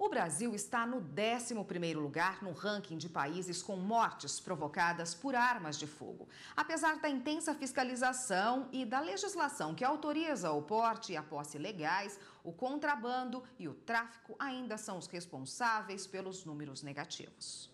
O Brasil está no 11º lugar no ranking de países com mortes provocadas por armas de fogo. Apesar da intensa fiscalização e da legislação que autoriza o porte e a posse legais, o contrabando e o tráfico ainda são os responsáveis pelos números negativos.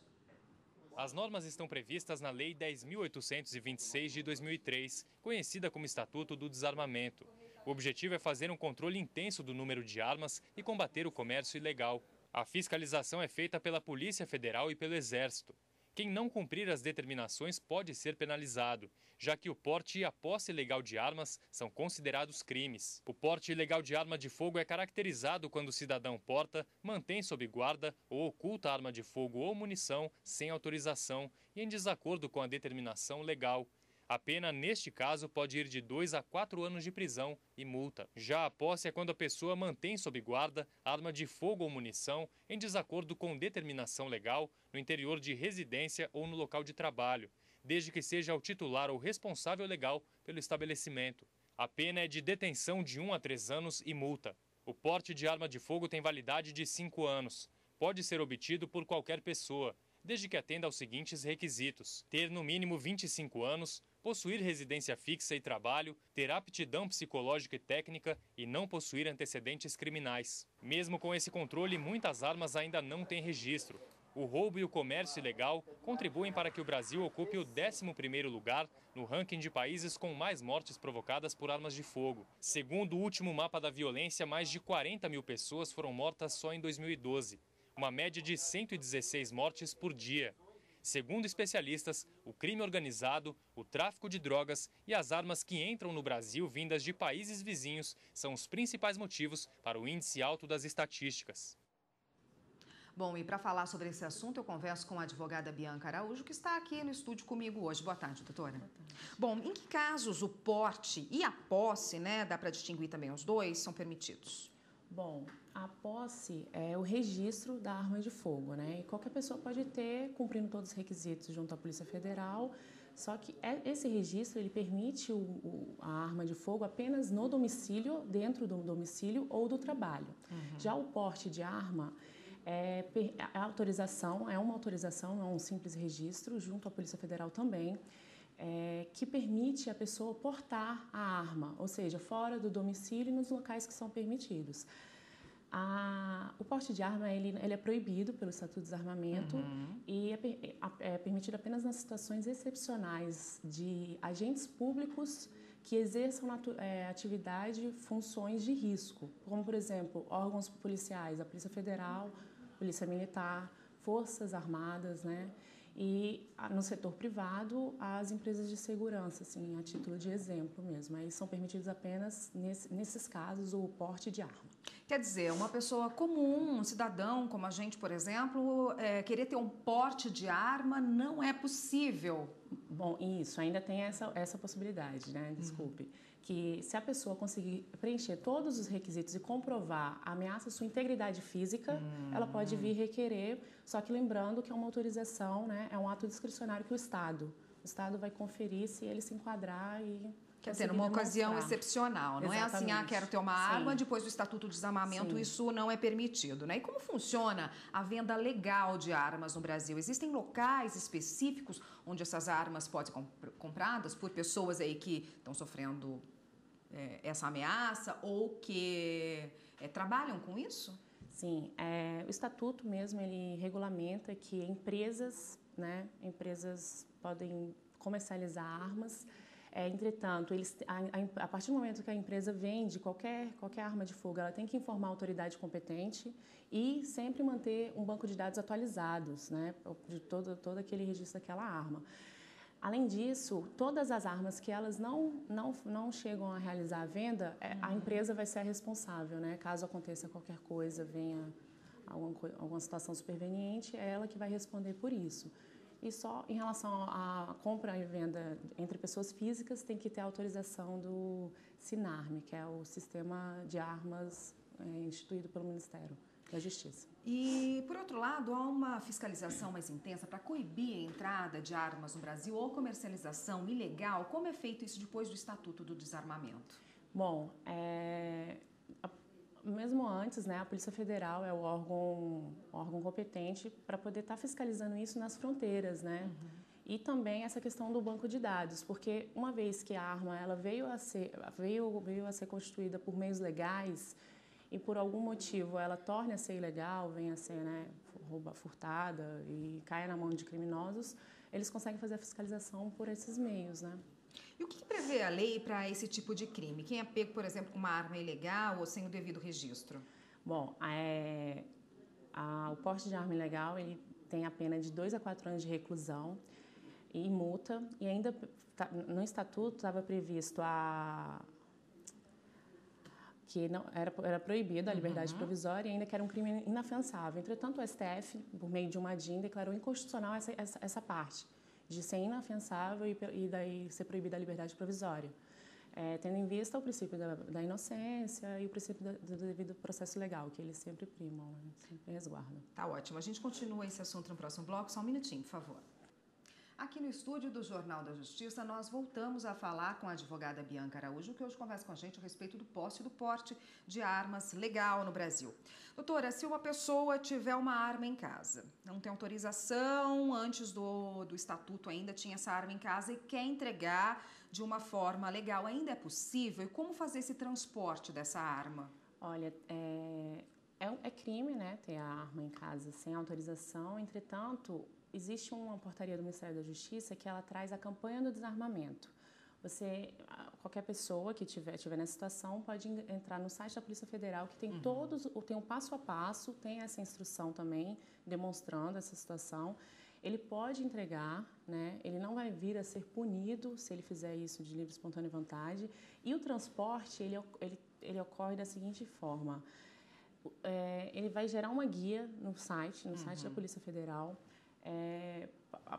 As normas estão previstas na Lei 10.826 de 2003, conhecida como Estatuto do Desarmamento. O objetivo é fazer um controle intenso do número de armas e combater o comércio ilegal. A fiscalização é feita pela Polícia Federal e pelo Exército. Quem não cumprir as determinações pode ser penalizado, já que o porte e a posse ilegal de armas são considerados crimes. O porte ilegal de arma de fogo é caracterizado quando o cidadão porta, mantém sob guarda ou oculta arma de fogo ou munição sem autorização e em desacordo com a determinação legal. A pena, neste caso, pode ir de 2 a 4 anos de prisão e multa. Já a posse é quando a pessoa mantém sob guarda arma de fogo ou munição em desacordo com determinação legal no interior de residência ou no local de trabalho, desde que seja o titular ou responsável legal pelo estabelecimento. A pena é de detenção de 1 a 3 anos e multa. O porte de arma de fogo tem validade de 5 anos. Pode ser obtido por qualquer pessoa, desde que atenda aos seguintes requisitos: ter no mínimo 25 anos, possuir residência fixa e trabalho, ter aptidão psicológica e técnica e não possuir antecedentes criminais. Mesmo com esse controle, muitas armas ainda não têm registro. O roubo e o comércio ilegal contribuem para que o Brasil ocupe o 11º lugar no ranking de países com mais mortes provocadas por armas de fogo. Segundo o último mapa da violência, mais de 40 mil pessoas foram mortas só em 2012. Uma média de 116 mortes por dia. Segundo especialistas, o crime organizado, o tráfico de drogas e as armas que entram no Brasil vindas de países vizinhos são os principais motivos para o índice alto das estatísticas. Bom, e para falar sobre esse assunto, eu converso com a advogada Bianca Araújo, que está aqui no estúdio comigo hoje. Boa tarde, doutora. Boa tarde. Bom, em que casos o porte e a posse, dá para distinguir também os dois, são permitidos? Bom, a posse é o registro da arma de fogo, E qualquer pessoa pode ter, cumprindo todos os requisitos junto à Polícia Federal, só que esse registro, ele permite a arma de fogo apenas no domicílio, dentro do domicílio ou do trabalho. Já o porte de arma, a autorização, é uma autorização, não é um simples registro, junto à Polícia Federal também, que permite a pessoa portar a arma, ou seja, fora do domicílio e nos locais que são permitidos. O porte de arma ele é proibido pelo Estatuto do Desarmamento e é permitido apenas nas situações excepcionais de agentes públicos que exerçam atividade, funções de risco, como, por exemplo, órgãos policiais, a Polícia Federal, Polícia Militar, Forças Armadas, E no setor privado, as empresas de segurança, assim, a título de exemplo mesmo. Aí são permitidos apenas, nesses casos, o porte de arma. Quer dizer, uma pessoa comum, um cidadão como a gente, por exemplo, querer ter um porte de arma não é possível. Bom, isso, ainda tem essa possibilidade, Desculpe. Que se a pessoa conseguir preencher todos os requisitos e comprovar a ameaça à sua integridade física, ela pode vir requerer, só que lembrando que é uma autorização, é um ato discricionário que o Estado vai conferir se ele se enquadrar e... Quer dizer, numa ocasião excepcional, não Exatamente. É assim, quero ter uma arma, depois do Estatuto do Desarmamento, isso não é permitido, E como funciona a venda legal de armas no Brasil? Existem locais específicos onde essas armas podem ser compradas por pessoas aí que estão sofrendo essa ameaça ou que trabalham com isso? Sim, o Estatuto mesmo, ele regulamenta que empresas podem comercializar armas. Entretanto, a partir do momento que a empresa vende qualquer arma de fogo, ela tem que informar a autoridade competente e sempre manter um banco de dados atualizados, de todo aquele registro daquela arma. Além disso, todas as armas que elas não chegam a realizar a venda, a empresa vai ser a responsável, Caso aconteça qualquer coisa, venha alguma situação superveniente, é ela que vai responder por isso. E só em relação à compra e venda entre pessoas físicas, tem que ter autorização do SINARME, que é o Sistema de Armas instituído pelo Ministério da Justiça. E, por outro lado, há uma fiscalização mais intensa para coibir a entrada de armas no Brasil ou comercialização ilegal. Como é feito isso depois do Estatuto do Desarmamento? Bom, mesmo antes, né, a Polícia Federal é o órgão competente para poder estar fiscalizando isso nas fronteiras, né? E também essa questão do banco de dados, porque uma vez que a arma ela veio a ser constituída por meios legais e por algum motivo ela torne a ser ilegal, venha a ser, né, furtada e caia na mão de criminosos, eles conseguem fazer a fiscalização por esses meios, né? E o que prevê a lei para esse tipo de crime? Quem é pego, por exemplo, com uma arma ilegal ou sem o devido registro? Bom, o porte de arma ilegal ele tem a pena de 2 a 4 anos de reclusão e multa, e ainda no estatuto estava previsto que não era proibida a liberdade provisória e ainda que era um crime inafiançável. Entretanto, o STF, por meio de uma ADIM, declarou inconstitucional essa parte de ser inafiançável e daí ser proibida a liberdade provisória, tendo em vista o princípio da inocência e o princípio do devido processo legal, que eles sempre primam, né? Sempre resguardam. Tá ótimo. A gente continua esse assunto no próximo bloco. Só um minutinho, por favor. Aqui no estúdio do Jornal da Justiça, nós voltamos a falar com a advogada Bianca Araújo, que hoje conversa com a gente a respeito do posse e do porte de armas legal no Brasil. Doutora, se uma pessoa tiver uma arma em casa, não tem autorização, antes do estatuto ainda tinha essa arma em casa e quer entregar de uma forma legal, ainda é possível? E como fazer esse transporte dessa arma? Olha, é crime, né, ter a arma em casa sem autorização, entretanto, existe uma portaria do Ministério da Justiça que ela traz a campanha do desarmamento. Qualquer pessoa que estiver nessa situação pode entrar no site da Polícia Federal, que tem tem um passo a passo, tem essa instrução também demonstrando essa situação. Ele pode entregar, né? Ele não vai vir a ser punido se ele fizer isso de livre e espontânea vontade. E o transporte, ele ocorre da seguinte forma. Ele vai gerar uma guia no site da Polícia Federal,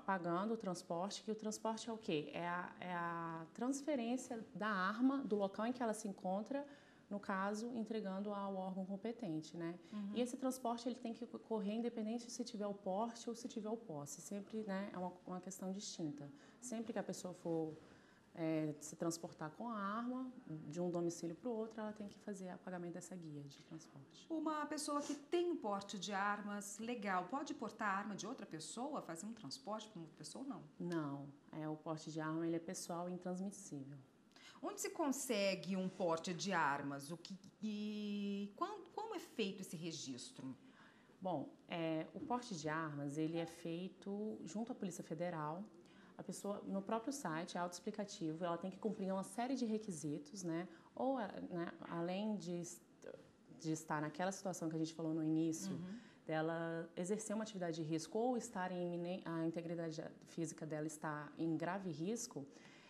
pagando o transporte, que o transporte é o quê? É a transferência da arma do local em que ela se encontra, no caso, entregando ao órgão competente, né? E esse transporte ele tem que ocorrer independente se tiver o porte ou se tiver o posse. Sempre, né, é uma questão distinta. Sempre que a pessoa for se transportar com a arma de um domicílio para o outro, ela tem que fazer o pagamento dessa guia de transporte. Uma pessoa que tem porte de armas legal, pode portar a arma de outra pessoa, fazer um transporte para outra pessoa ou não? Não, o porte de arma ele é pessoal e intransmissível. Onde se consegue um porte de armas? Como é feito esse registro? Bom, o porte de armas ele é feito junto à Polícia Federal. A pessoa, no próprio site, é autoexplicativo, ela tem que cumprir uma série de requisitos, né? Ou, né, além de estar naquela situação que a gente falou no início, dela exercer uma atividade de risco ou a integridade física dela está em grave risco,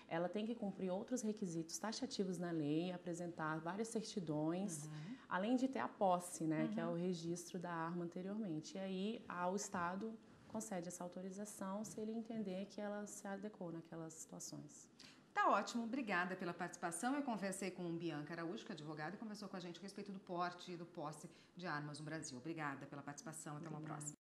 ela tem que cumprir outros requisitos taxativos na lei, apresentar várias certidões, além de ter a posse, né, que é o registro da arma anteriormente. E aí, o Estado concede essa autorização se ele entender que ela se adequou naquelas situações. Tá ótimo, obrigada pela participação. Eu conversei com Bianca Araújo, que é advogada, e conversou com a gente a respeito do porte e do posse de armas no Brasil. Obrigada pela participação, até uma próxima.